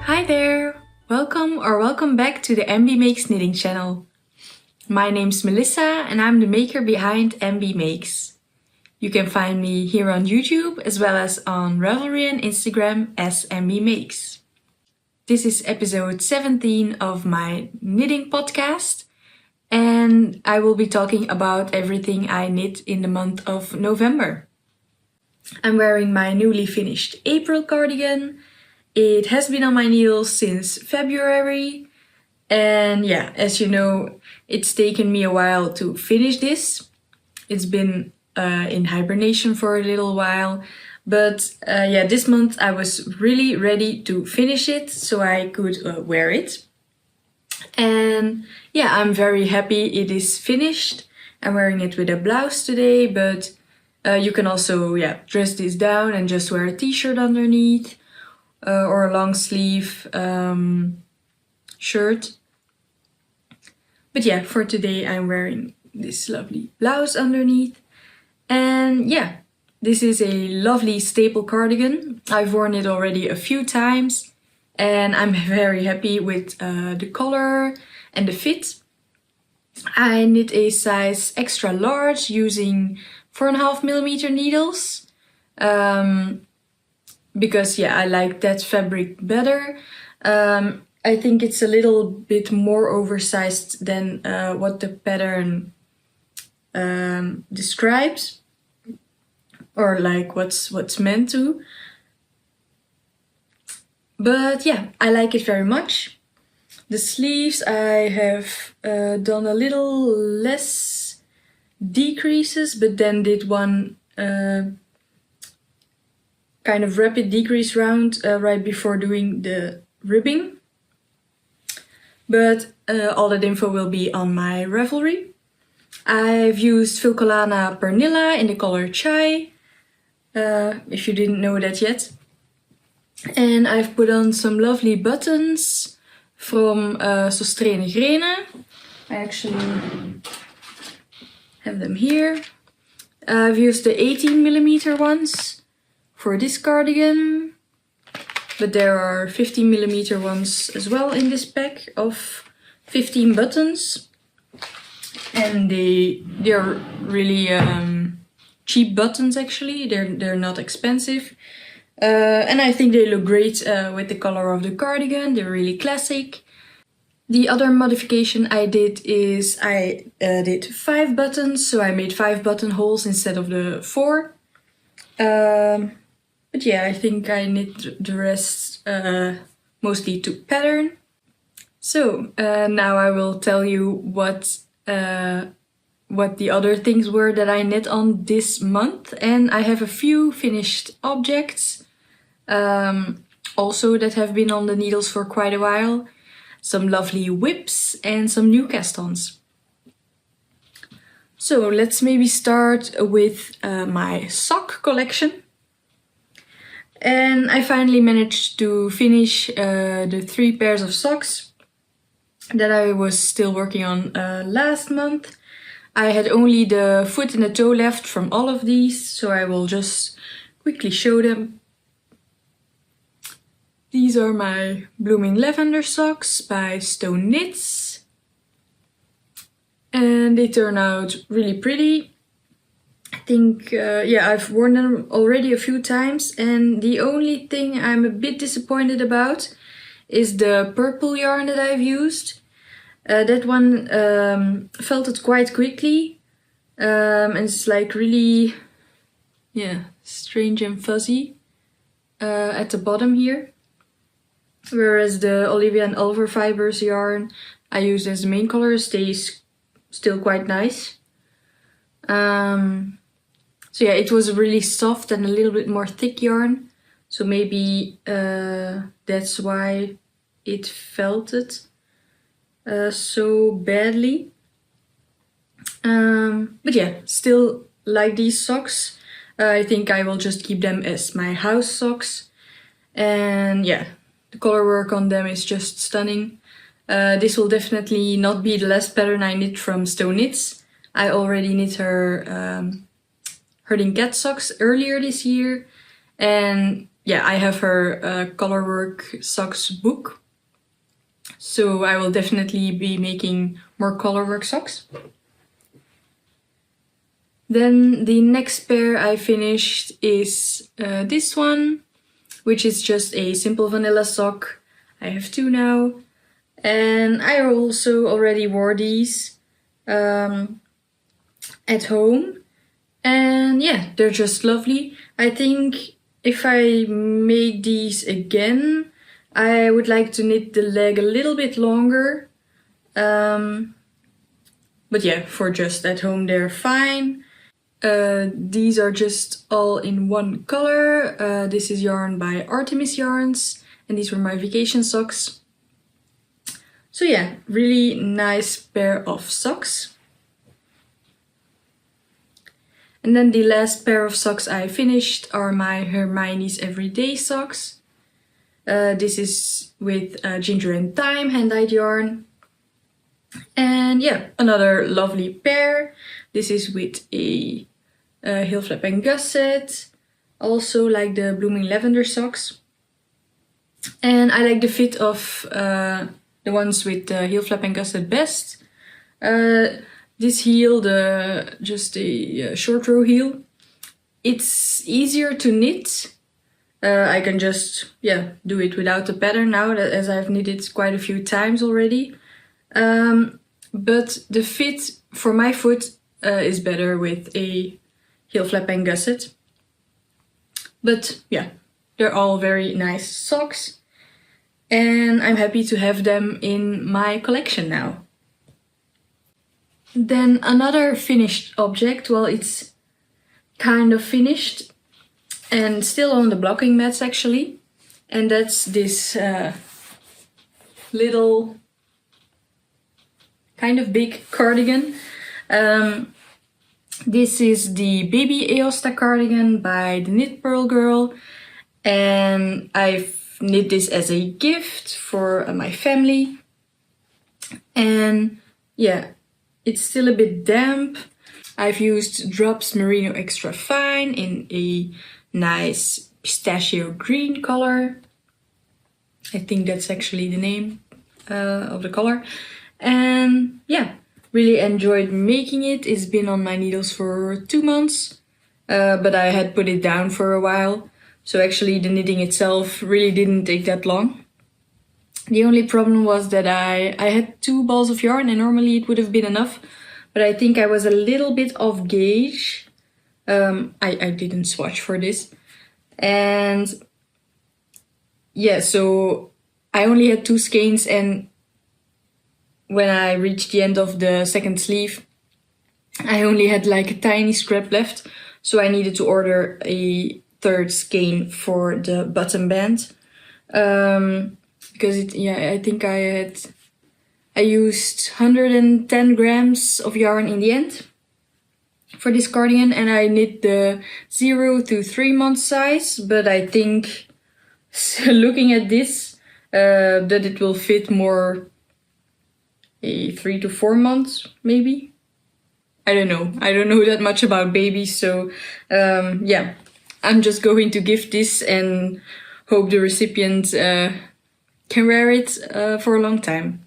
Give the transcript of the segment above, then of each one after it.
Hi there! Welcome back to the Embeemakes knitting channel. My name's Melissa and I'm the maker behind Embeemakes. You can find me here on YouTube as well as on Ravelry and Instagram as Embeemakes. This is episode 17 of my knitting podcast and I will be talking about everything I knit in the month of November. I'm wearing my newly finished April cardigan. It has been on my needles since February and yeah, as you know, it's taken me a while to finish this. It's been in hibernation for a little while, but yeah, this month I was really ready to finish it so I could wear it. And yeah, I'm very happy it is finished. I'm wearing it with a blouse today, but you can also dress this down and just wear a t-shirt underneath. Or a long sleeve shirt. But yeah, for today I'm wearing this lovely blouse underneath. And yeah, this is a lovely staple cardigan. I've worn it already a few times and I'm very happy with the color and the fit. I knit a size extra large using 4.5mm needles. Because yeah, I like that fabric better. I think it's a little bit more oversized than what the pattern describes, or like what's meant to. But yeah, I like it very much. The sleeves I have done a little less decreases, but then did one kind of rapid decrease round right before doing the ribbing. But all that info will be on my Ravelry. I've used Filcolana Pernilla in the color Chai, if you didn't know that yet. And I've put on some lovely buttons from Sostrene Grene. I actually have them here. I've used the 18mm ones for this cardigan, but there are 15mm ones as well in this pack of 15 buttons, and they're really cheap buttons actually. They're not expensive, and I think they look great with the color of the cardigan. They're really classic. The other modification I did is I did 5 buttons, so I made 5 buttonholes instead of the 4. But yeah, I think I knit the rest mostly to pattern. So now I will tell you what the other things were that I knit on this month. And I have a few finished objects also that have been on the needles for quite a while. Some lovely whips and some new cast-ons. So let's maybe start with my sock collection. And I finally managed to finish the 3 pairs of socks that I was still working on last month. I had only the foot and the toe left from all of these, so I will just quickly show them. These are my Blooming Lavender socks by Stone Knits. And they turn out really pretty. I think, yeah, I've worn them already a few times, and the only thing I'm a bit disappointed about is the purple yarn that I've used. That one felted quite quickly, and it's like really, yeah, strange and fuzzy at the bottom here. Whereas the Olivia&Oliver fibers yarn I used as the main color stays still quite nice. So yeah, it was really soft and a little bit more thick yarn. So maybe that's why it felted so badly. But yeah, still like these socks. I think I will just keep them as my house socks. And yeah, the color work on them is just stunning. This will definitely not be the last pattern I knit from Stone Knits. I already knit her Herding Cat socks earlier this year, and yeah, I have her colorwork socks book. So I will definitely be making more colorwork socks. Then the next pair I finished is this one, which is just a simple vanilla sock. I have two now. And I also already wore these at home. And yeah, they're just lovely. I think if I make these again, I would like to knit the leg a little bit longer. But yeah, for just at home, they're fine. These are just all in one color. This is yarn by Artemis yarns, and these were my vacation socks. So yeah, really nice pair of socks. And then the last pair of socks I finished are my Hermione's Everyday socks. This is with Ginger&Thyme hand-dyed yarn. And yeah, another lovely pair. This is with a heel flap and gusset. Also like the blooming lavender socks. And I like the fit of the ones with the heel flap and gusset best. This heel, just a short row heel, it's easier to knit. I can just do it without the pattern now, as I've knitted quite a few times already. But the fit for my foot is better with a heel flap and gusset. But yeah, they're all very nice socks. And I'm happy to have them in my collection now. Then another finished object, well, it's kind of finished and still on the blocking mats actually. And that's this little kind of big cardigan. This is the baby Aosta cardigan by the Knit Purl Girl. And I've knit this as a gift for my family. And yeah, it's still a bit damp. I've used Drops Merino Extra Fine in a nice pistachio green color. I think that's actually the name of the color. And yeah, really enjoyed making it. It's been on my needles for 2 months, but I had put it down for a while. So actually the knitting itself really didn't take that long. The only problem was that I had 2 balls of yarn and normally it would have been enough. But I think I was a little bit off gauge. I didn't swatch for this. And yeah, so I only had 2 skeins, and when I reached the end of the second sleeve, I only had like a tiny scrap left. So I needed to order a 3rd skein for the bottom band. Because I think I used 110 grams of yarn in the end for this cardigan, and I knit the 0 to 3 month size, but I think looking at this that it will fit more a 3 to 4 months maybe. I don't know that much about babies, so yeah, I'm just going to gift this and hope the recipient can wear it for a long time.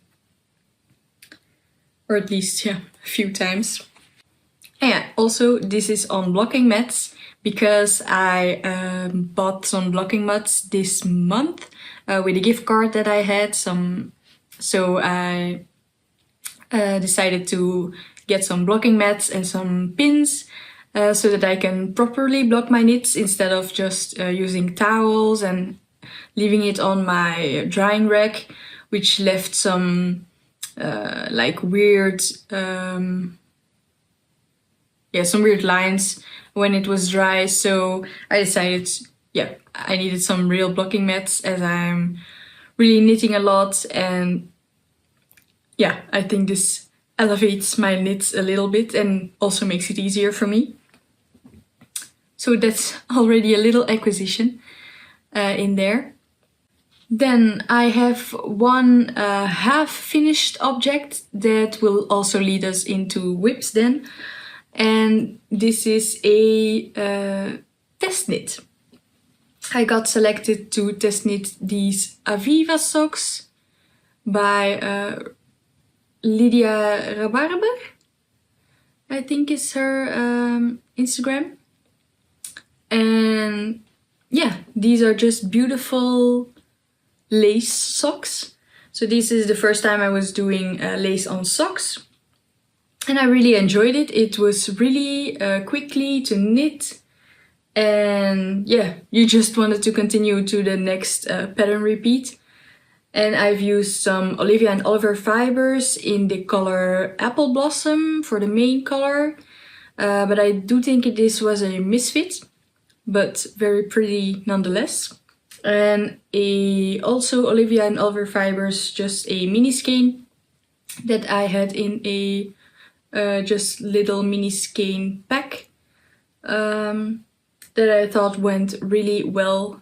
Or at least, a few times. And yeah, also this is on blocking mats because I bought some blocking mats this month with a gift card that I had. So I decided to get some blocking mats and some pins so that I can properly block my knits instead of just using towels and leaving it on my drying rack, which left some like weird, some weird lines when it was dry. So I decided, I needed some real blocking mats as I'm really knitting a lot, and yeah, I think this elevates my knits a little bit and also makes it easier for me. So that's already a little acquisition in there. Then I have one half finished object that will also lead us into whips then. And this is a test knit. I got selected to test knit these Aviva socks by Lydia Rhabarber, I think is her Instagram. And yeah, these are just beautiful lace socks. So this is the first time I was doing lace on socks. And I really enjoyed it. It was really quickly to knit. And yeah, you just wanted to continue to the next pattern repeat. And I've used some Olivia&Oliver fibers in the color Apple Blossom for the main color. But I do think this was a misfit, but very pretty nonetheless. And also Olivia&Oliver fibers, just a mini skein that I had in a just little mini skein pack that I thought went really well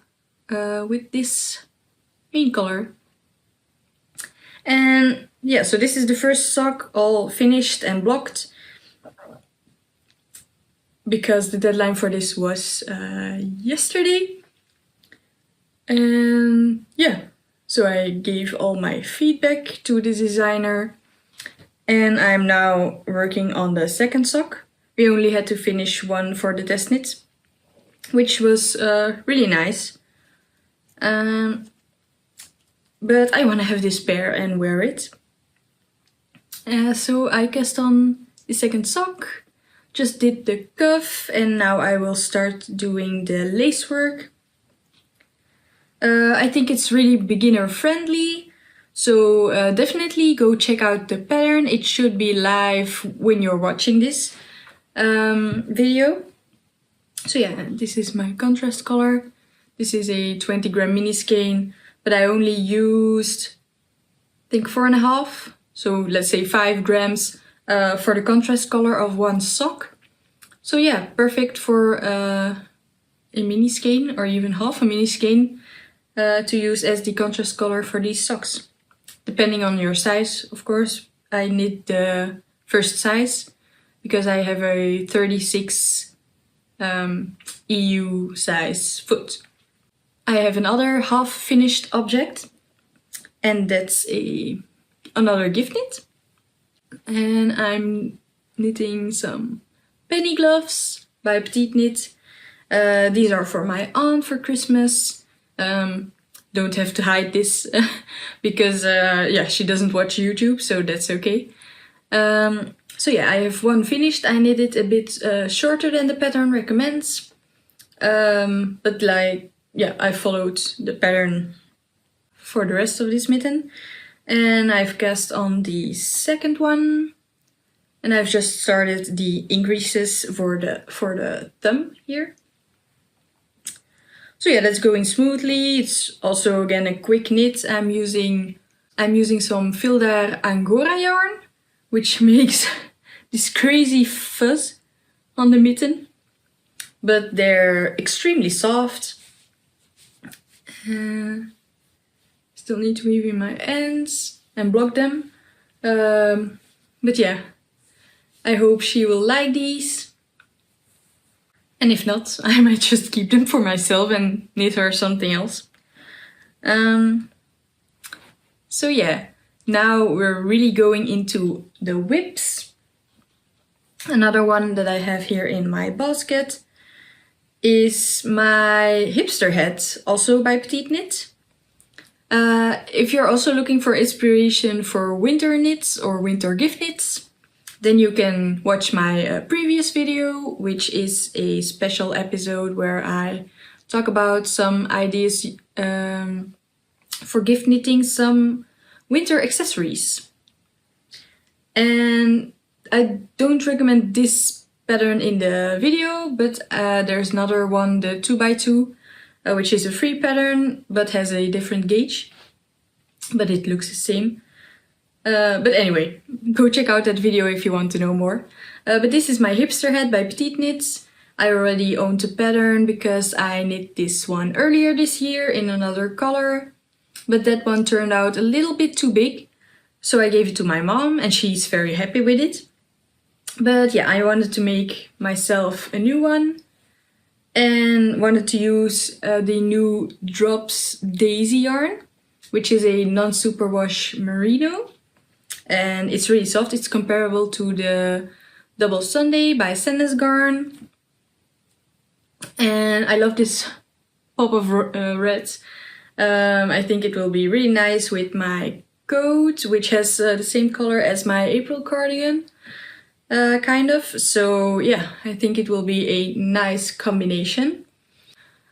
with this main color. And yeah, so this is the first sock, all finished and blocked, because the deadline for this was yesterday. And yeah, so I gave all my feedback to the designer, and I'm now working on the second sock. We only had to finish one for the test knit, which was really nice. But I want to have this pair and wear it. So I cast on the second sock, just did the cuff, and now I will start doing the lace work. I think it's really beginner friendly, so definitely go check out the pattern. It should be live when you're watching this video. So yeah, this is my contrast color. This is a 20 gram mini skein, but I only used, I think 4.5, so let's say 5 grams for the contrast color of one sock. So yeah, perfect for a mini skein or even half a mini skein to use as the contrast color for these socks. Depending on your size, of course. I knit the first size because I have a 36 EU size foot. I have another half finished object, and that's another gift knit. And I'm knitting some penny gloves by Petiteknit. These are for my aunt for Christmas. Don't have to hide this because yeah, she doesn't watch YouTube, so that's okay. So yeah, I have one finished. I knit it a bit shorter than the pattern recommends, but like, yeah, I followed the pattern for the rest of this mitten. And I've cast on the second one, and I've just started the increases for the thumb here. So yeah, that's going smoothly. It's also again a quick knit. I'm using some Filcolana Angora yarn, which makes this crazy fuzz on the mitten, but they're extremely soft. Still need to weave in my ends and block them. But yeah, I hope she will like these. And if not, I might just keep them for myself and knit her something else. So yeah, now we're really going into the whips. Another one that I have here in my basket is my hipster hat, also by Petiteknit. If you're also looking for inspiration for winter knits or winter gift knits, then you can watch my previous video, which is a special episode where I talk about some ideas for gift knitting some winter accessories. And I don't recommend this pattern in the video, but there's another one, the 2x2, which is a free pattern but has a different gauge, but it looks the same. But anyway, go check out that video if you want to know more. But this is my hipster hat by Petiteknit. I already owned the pattern because I knit this one earlier this year in another color, but that one turned out a little bit too big, so I gave it to my mom and she's very happy with it. But yeah, I wanted to make myself a new one, and wanted to use the new Drops Daisy yarn, which is a non-superwash merino, and it's really soft. It's comparable to the Double Sunday by Holstgarn, and I love this pop of red. I think it will be really nice with my coat, which has the same color as my April cardigan, kind of. So yeah, I think it will be a nice combination.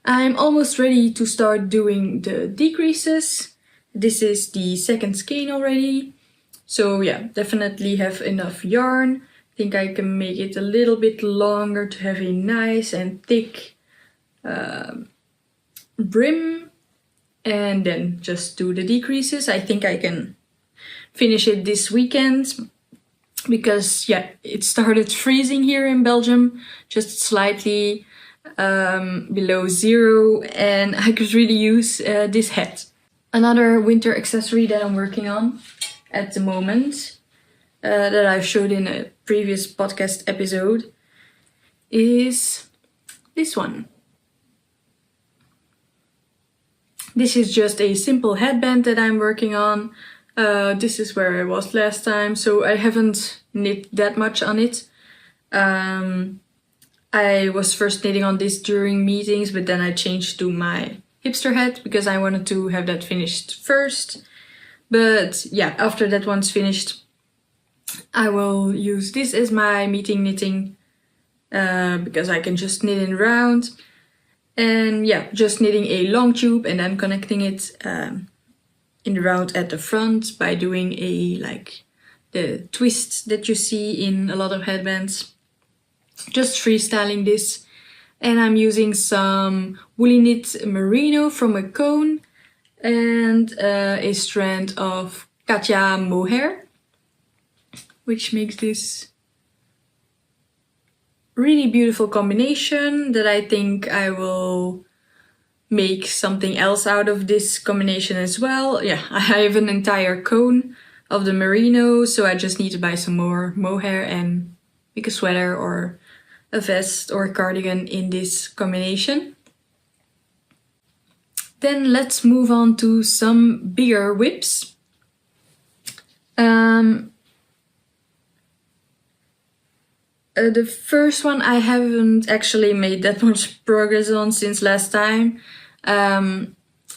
I'm almost ready to start doing the decreases. This is the second skein already. So yeah, definitely have enough yarn. I think I can make it a little bit longer to have a nice and thick brim, and then just do the decreases. I think I can finish it this weekend because yeah, it started freezing here in Belgium, just slightly below 0, and I could really use this hat. Another winter accessory that I'm working on at the moment, that I've showed in a previous podcast episode, is this one. This is just a simple headband that I'm working on. This is where I was last time, so I haven't knit that much on it. I was first knitting on this during meetings, but then I changed to my Hipster hat because I wanted to have that finished first. But yeah, after that one's finished, I will use this as my meeting knitting, because I can just knit in round. And yeah, just knitting a long tube and then connecting it in the round at the front by doing the twist that you see in a lot of headbands. Just freestyling this. And I'm using some Woollyknit merino from a cone and a strand of Katia mohair, which makes this really beautiful combination that I think I will make something else out of this combination as well. Yeah, I have an entire cone of the merino, so I just need to buy some more mohair and make a sweater or a vest or a cardigan in this combination. Then let's move on to some bigger whips. The first one I haven't actually made that much progress on since last time.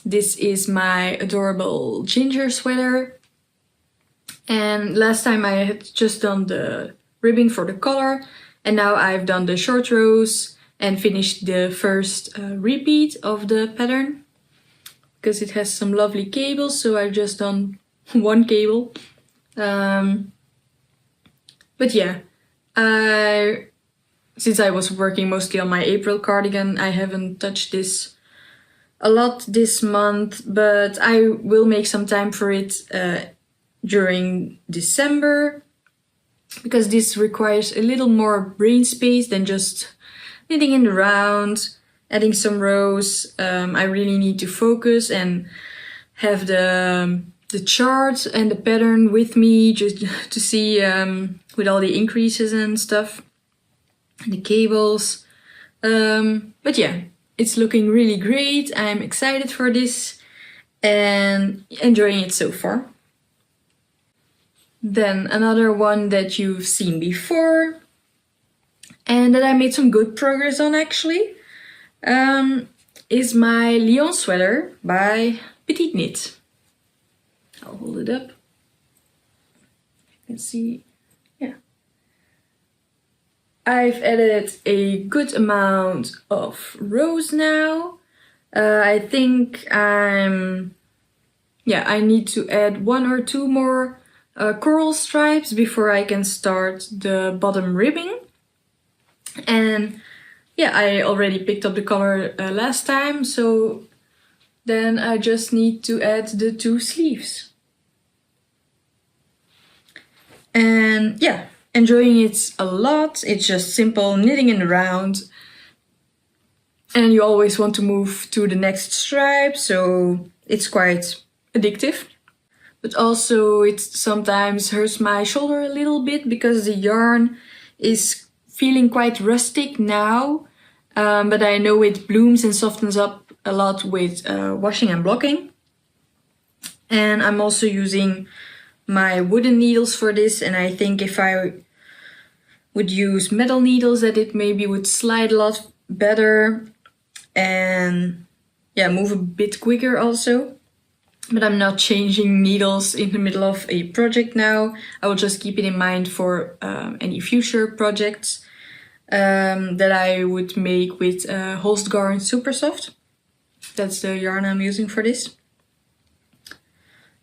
This is my adorable ginger sweater. And last time I had just done the ribbing for the collar, and now I've done the short rows and finished the first repeat of the pattern because it has some lovely cables, so I've just done one cable. But yeah, since I was working mostly on my April cardigan, I haven't touched this a lot this month, but I will make some time for it during December, because this requires a little more brain space than just knitting in the round, adding some rows. I really need to focus and have the chart and the pattern with me just to see with all the increases and stuff, and the cables. But yeah, it's looking really great. I'm excited for this and enjoying it so far. Then another one that you've seen before and that I made some good progress on actually, is my Lyon sweater by Petiteknit. I'll hold it up. You can see, yeah. I've added a good amount of rows now. I think I need to add 1 or 2 more coral stripes before I can start the bottom ribbing. And yeah, I already picked up the color last time, so then I just need to add the 2 sleeves. And yeah, enjoying it a lot. It's just simple knitting in the round. And you always want to move to the next stripe, so it's quite addictive. But also it sometimes hurts my shoulder a little bit because the yarn is feeling quite rustic now. but I know it blooms and softens up a lot with washing and blocking. And I'm also using my wooden needles for this, and I think if I would use metal needles that it maybe would slide a lot better and yeah, move a bit quicker also. But I'm not changing needles in the middle of a project now. I will just keep it in mind for any future projects that I would make with Holstgarn Supersoft. That's the yarn I'm using for this.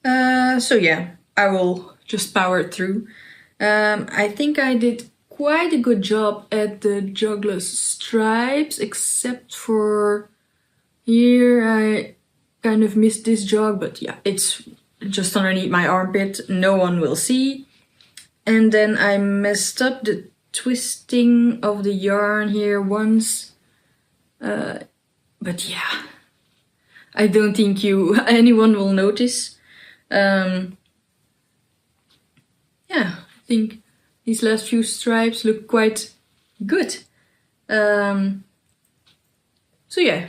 So yeah, I will just power through. I think I did quite a good job at the jogless stripes, except for here I kind of missed this jog, but yeah, it's just underneath my armpit, no one will see. And then I messed up the twisting of the yarn here once, but yeah, I don't think anyone will notice. Yeah, I think these last few stripes look quite good. So yeah,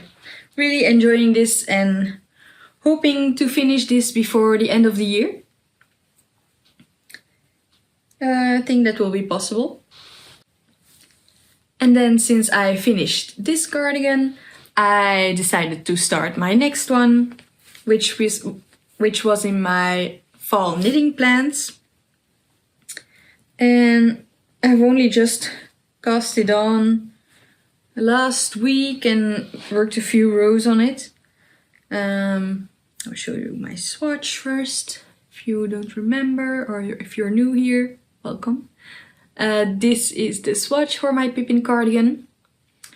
really enjoying this and hoping to finish this before the end of the year. I think that will be possible. And then since I finished this cardigan, I decided to start my next one, which was in my fall knitting plans. And I've only just cast it on last week and worked a few rows on it. I'll show you my swatch first, if you don't remember, or if you're new here, welcome. This is the swatch for my Pippin cardigan,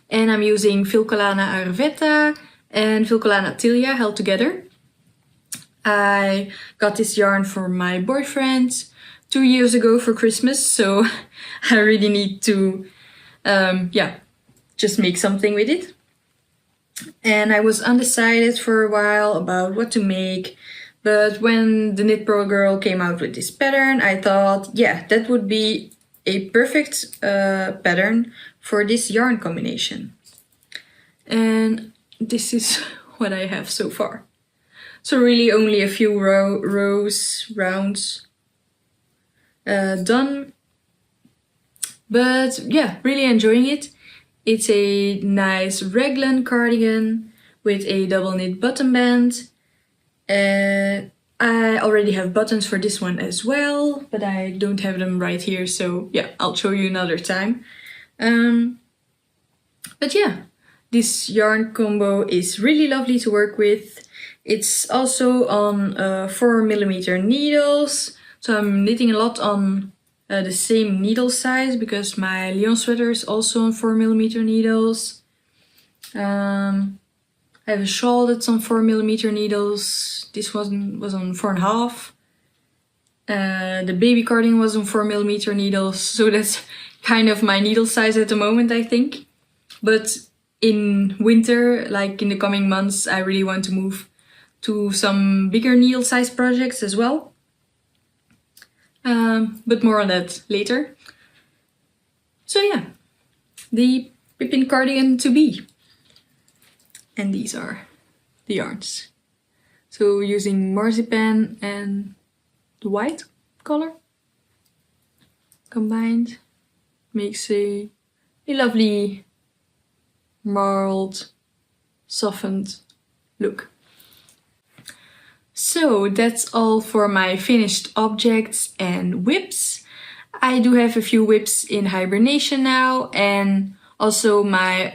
and I'm using Filcolana Arvetta and Filcolana Tilia held together. I got this yarn for my boyfriend 2 years ago for Christmas, so I really need to, just make something with it. And I was undecided for a while about what to make, but when the Knit Pro girl came out with this pattern, I thought, yeah, that would be a perfect pattern for this yarn combination. And this is what I have so far. So really only a few rounds done. But yeah, really enjoying it. It's a nice raglan cardigan with a double knit button band. I already have buttons for this one as well, but I don't have them right here, so yeah, I'll show you another time. But yeah, this yarn combo is really lovely to work with. It's also on 4mm needles, so I'm knitting a lot on the same needle size because my Lyon sweater is also on 4mm needles. I have a shawl that's on 4mm needles. This one was on 4.5. The baby cardigan was on 4mm needles, so that's kind of my needle size at the moment, I think. But in winter, like in the coming months, I really want to move to some bigger needle size projects as well. But more on that later. So yeah, the Pippin cardigan to be. And these are the yarns. So using marzipan and the white color combined makes a lovely marled, softened look. So that's all for my finished objects and whips. I do have a few whips in hibernation now, and also my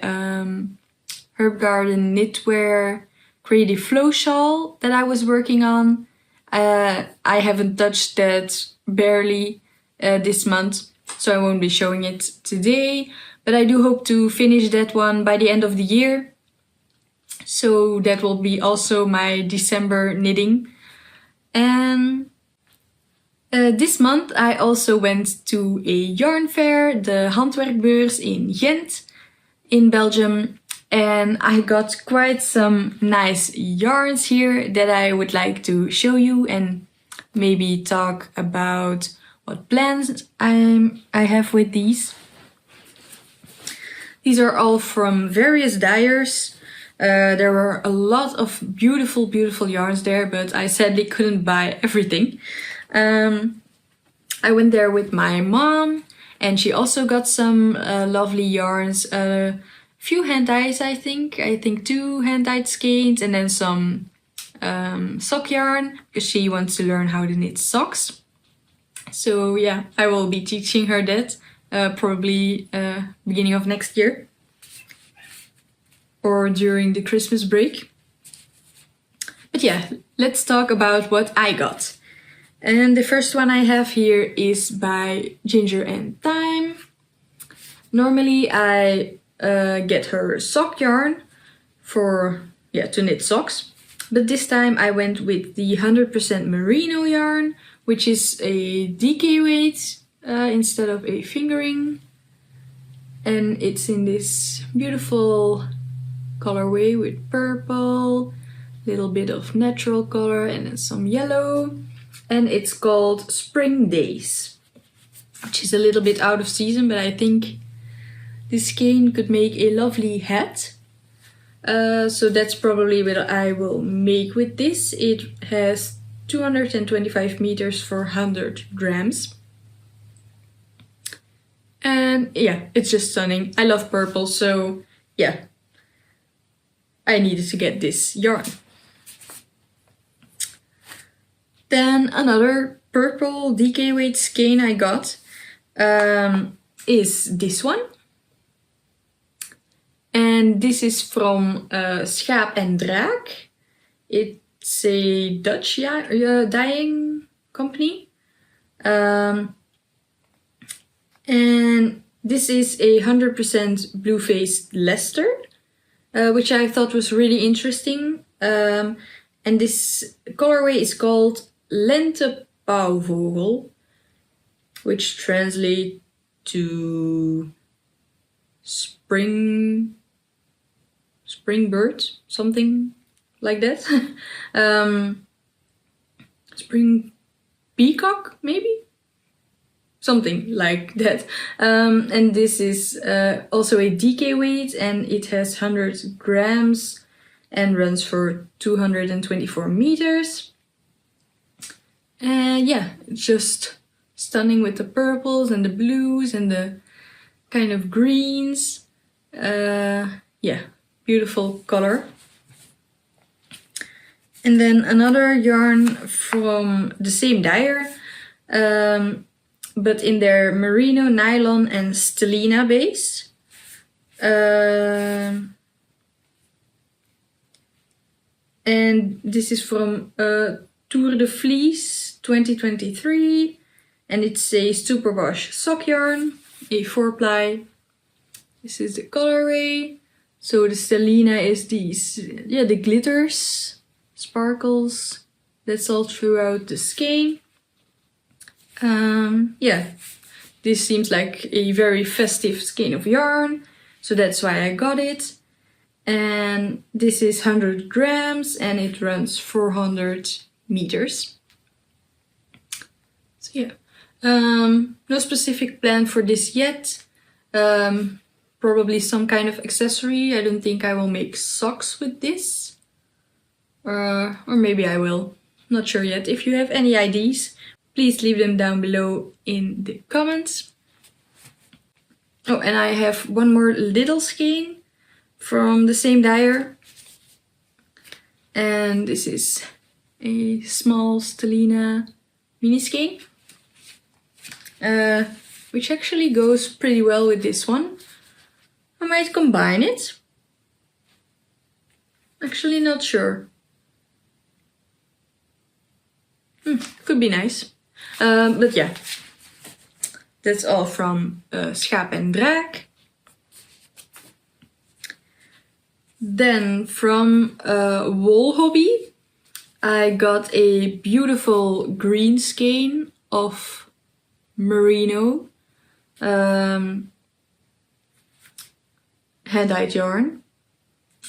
Herb Garden knitwear creative flow shawl that I was working on. I haven't touched that barely this month, so I won't be showing it today, but I do hope to finish that one by the end of the year. So that will be also my December knitting. And this month I also went to a yarn fair, the Handwerkbeurs in Ghent in Belgium. And I got quite some nice yarns here that I would like to show you and maybe talk about what plans I have with these. These are all from various dyers. There were a lot of beautiful, beautiful yarns there, but I sadly couldn't buy everything. I went there with my mom, and she also got some lovely yarns. A few hand dyes, I think 2 hand dyed skeins, and then some sock yarn, because she wants to learn how to knit socks. So yeah, I will be teaching her that probably beginning of next year or during the Christmas break. But yeah, let's talk about what I got. And the first one I have here is by Ginger&Thyme. Normally I get her sock yarn for to knit socks, but this time I went with the 100% merino yarn, which is a DK weight instead of a fingering, and it's in this beautiful colorway with purple, little bit of natural color, and then some yellow. And it's called Spring Days, which is a little bit out of season, but I think this skein could make a lovely hat. So that's probably what I will make with this. It has 225 meters for 100 grams. And yeah, it's just stunning. I love purple, so yeah, I needed to get this yarn. Then another purple DK weight skein I got is this one. And this is from Schaap en Draak. It's a Dutch dyeing company. And this is a 100% blue-faced Leicester, which I thought was really interesting. And this colorway is called Lente Pauwvogel, which translates to spring bird, something like that. Spring peacock, maybe? Something like that. And this is also a DK weight, and it has 100 grams and runs for 224 meters. And yeah, it's just stunning with the purples and the blues and the kind of greens. Yeah, beautiful color. And then another yarn from the same dyer, but in their merino, nylon and stellina base. And this is from Tour de Vlies 2023, and it's a superwash sock yarn, a 4-ply. This is the colorway. So the stellina is these, the glitters, sparkles. That's all throughout the skein. Yeah, this seems like a very festive skein of yarn, so that's why I got it. And this is 100 grams and it runs 400 meters. So yeah, no specific plan for this yet. Probably some kind of accessory. I don't think I will make socks with this. Or maybe I will. Not sure yet. If you have any ideas, please leave them down below in the comments. Oh, and I have one more little skein from the same dyer. And this is a small stellina mini skein. Which actually goes pretty well with this one. I might combine it. Actually not sure. Could be nice. But yeah, that's all from Schaap en Draak. Then from Wool Hobby, I got a beautiful green skein of merino hand-dyed yarn.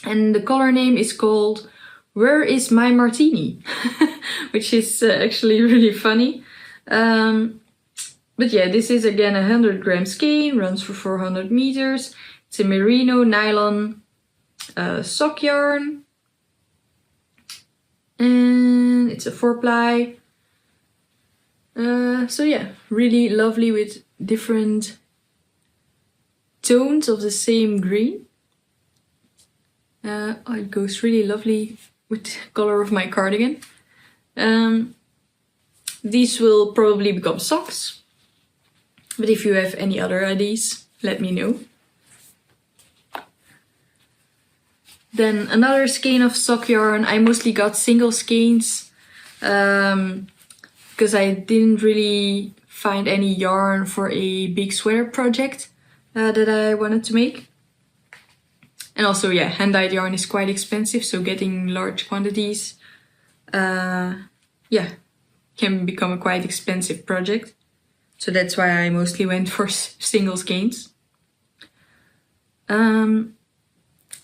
And the color name is called Where is My Martini? Which is actually really funny. But yeah, this is again a 100 gram skein, runs for 400 meters. It's a merino nylon sock yarn. And it's a 4-ply. So yeah, really lovely with different tones of the same green. It goes really lovely with the color of my cardigan. These will probably become socks, but if you have any other ideas, let me know. Then another skein of sock yarn. I mostly got single skeins because I didn't really find any yarn for a big sweater project that I wanted to make. And also, yeah, hand-dyed yarn is quite expensive, so getting large quantities, yeah, can become a quite expensive project. So that's why I mostly went for single skeins.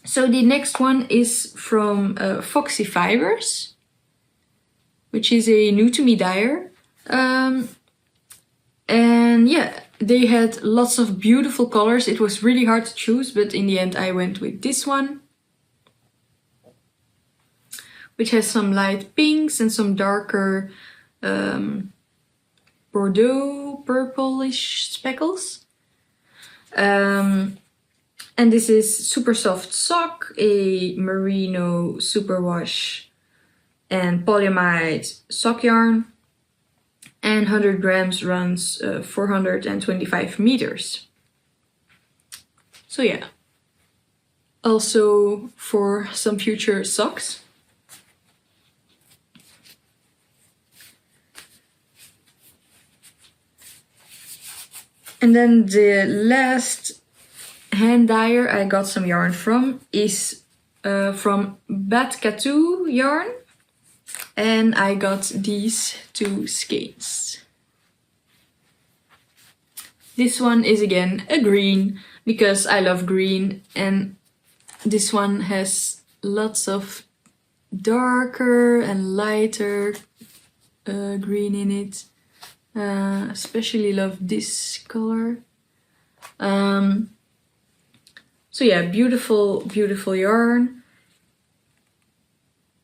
So the next one is from Foxy Fibers, which is a new to me dyer. And yeah, they had lots of beautiful colors. It was really hard to choose, but in the end I went with this one, which has some light pinks and some darker Bordeaux purplish speckles. And this is Supersoft sock, a merino superwash and polyamide sock yarn. And 100 grams runs 425 meters. So yeah, also for some future socks. And then the last hand dyer I got some yarn from is from Batkatu yarn. And I got these two skeins. This one is again a green because I love green, and this one has lots of darker and lighter green in it. Especially love this color. So yeah, beautiful, beautiful yarn.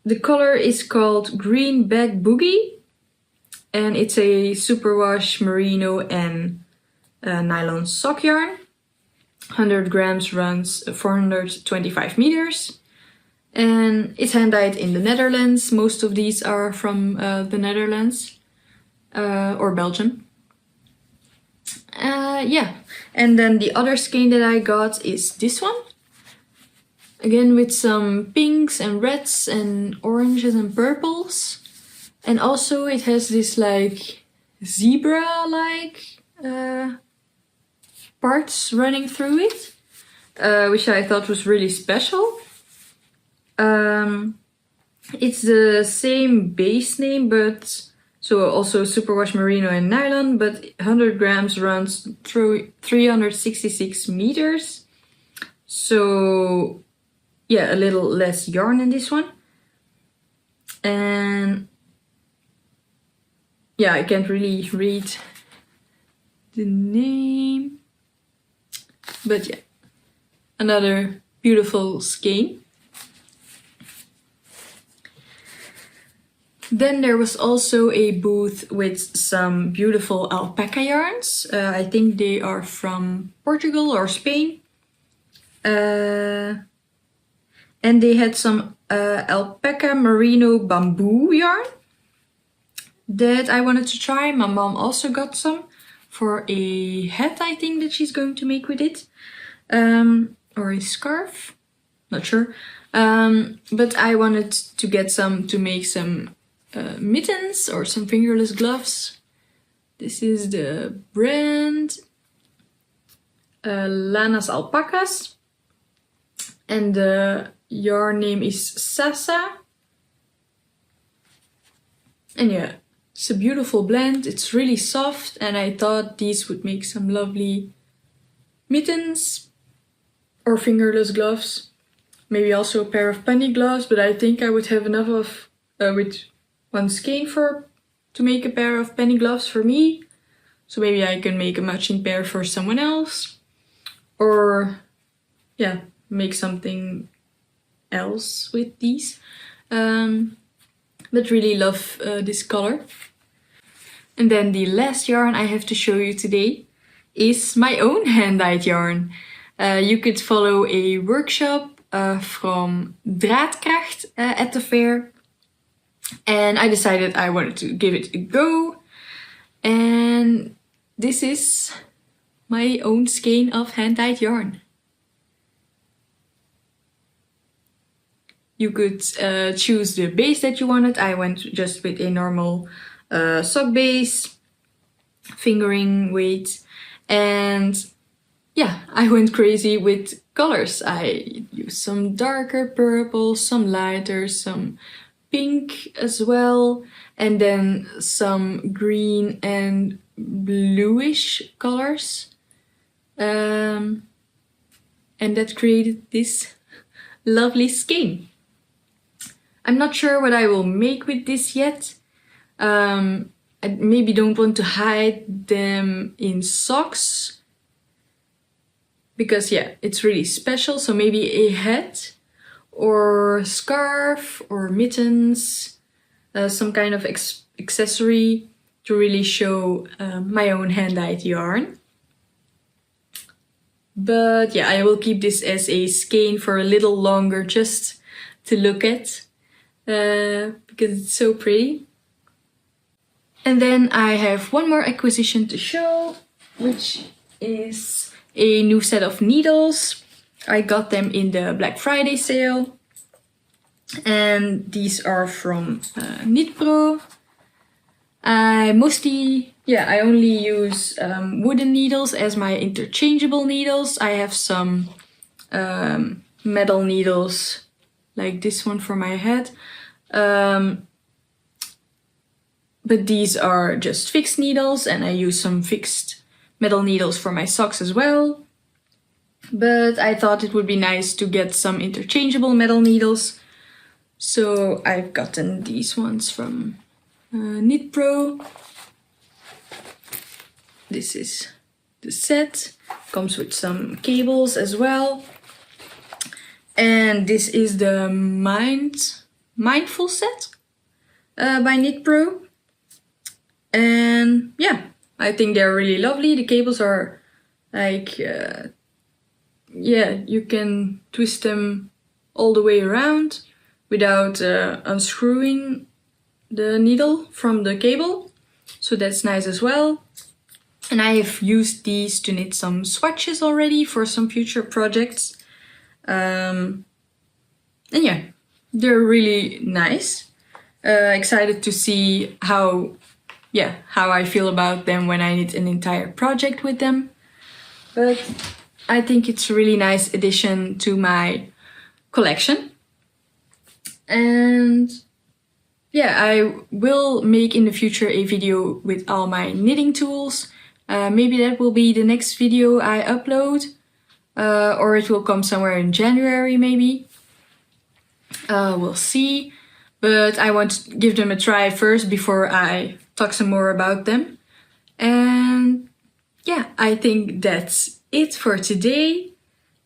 The color is called Green Bag Boogie, and it's a superwash merino and nylon sock yarn. 100 grams runs 425 meters, and it's hand-dyed in the Netherlands. Most of these are from the Netherlands or Belgium. Yeah, and then the other skein that I got is this one. Again with some pinks and reds and oranges and purples. And also it has this like zebra-like parts running through it. Which I thought was really special. It's the same base name, but so also superwash merino and nylon, but 100 grams runs through 366 meters. So yeah, a little less yarn in this one. And yeah, I can't really read the name. But yeah, another beautiful skein. Then there was also a booth with some beautiful alpaca yarns. I think they are from Portugal or Spain. And they had some alpaca merino bamboo yarn that I wanted to try. My mom also got some for a hat, I think, that she's going to make with it. Or a scarf, not sure. But I wanted to get some to make some mittens or some fingerless gloves. This is the brand Lanas Alpacas. And the yarn name is Sasa. And yeah, it's a beautiful blend. It's really soft, and I thought these would make some lovely mittens or fingerless gloves. Maybe also a pair of penny gloves, but I think I would have enough of with one skein to make a pair of penny gloves for me. So maybe I can make a matching pair for someone else. Or yeah, make something else with these. But really love this color. And then the last yarn I have to show you today is my own hand-dyed yarn. You could follow a workshop from Draadkracht at the fair. And I decided I wanted to give it a go. And this is my own skein of hand-dyed yarn. You could choose the base that you wanted. I went just with a normal sock base, fingering weight, and yeah, I went crazy with colors. I used some darker purple, some lighter, some pink as well, and then some green and bluish colors. And that created this lovely skein. I'm not sure what I will make with this yet. I maybe don't want to hide them in socks because yeah, it's really special. So maybe a hat or scarf or mittens, some kind of accessory to really show my own hand-dyed yarn. But yeah, I will keep this as a skein for a little longer just to look at because it's so pretty. And then I have one more acquisition to show, which is a new set of needles. I got them in the Black Friday sale. And these are from KnitPro. I only use wooden needles as my interchangeable needles. I have some metal needles, like this one for my head. But these are just fixed needles, and I use some fixed metal needles for my socks as well. But I thought it would be nice to get some interchangeable metal needles. So I've gotten these ones from KnitPro. This is the set. Comes with some cables as well. And this is the Mindful set by KnitPro. And yeah, I think they're really lovely. The cables are like, yeah, you can twist them all the way around without unscrewing the needle from the cable. So that's nice as well. And I have used these to knit some swatches already for some future projects. And yeah, they're really nice. Excited to see how I feel about them when I knit an entire project with them. But I think it's a really nice addition to my collection. And yeah, I will make in the future a video with all my knitting tools. Maybe that will be the next video I upload. Or it will come somewhere in January maybe. We'll see. But I want to give them a try first before I talk some more about them. And yeah, I think that's it for today.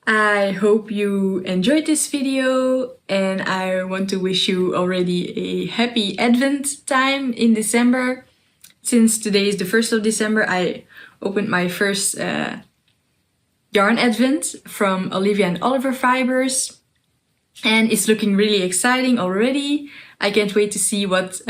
I hope you enjoyed this video, and I want to wish you already a happy Advent time in December. Since today is the 1st of December, I opened my first yarn advent from Olivia&Oliver fibers, and it's looking really exciting already. I can't wait to see what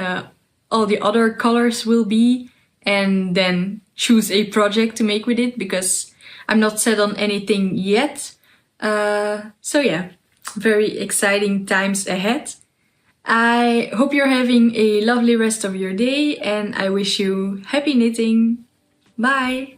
all the other colors will be and then choose a project to make with it, because I'm not set on anything yet. So yeah, very exciting times ahead. I hope you're having a lovely rest of your day, and I wish you happy knitting. Bye!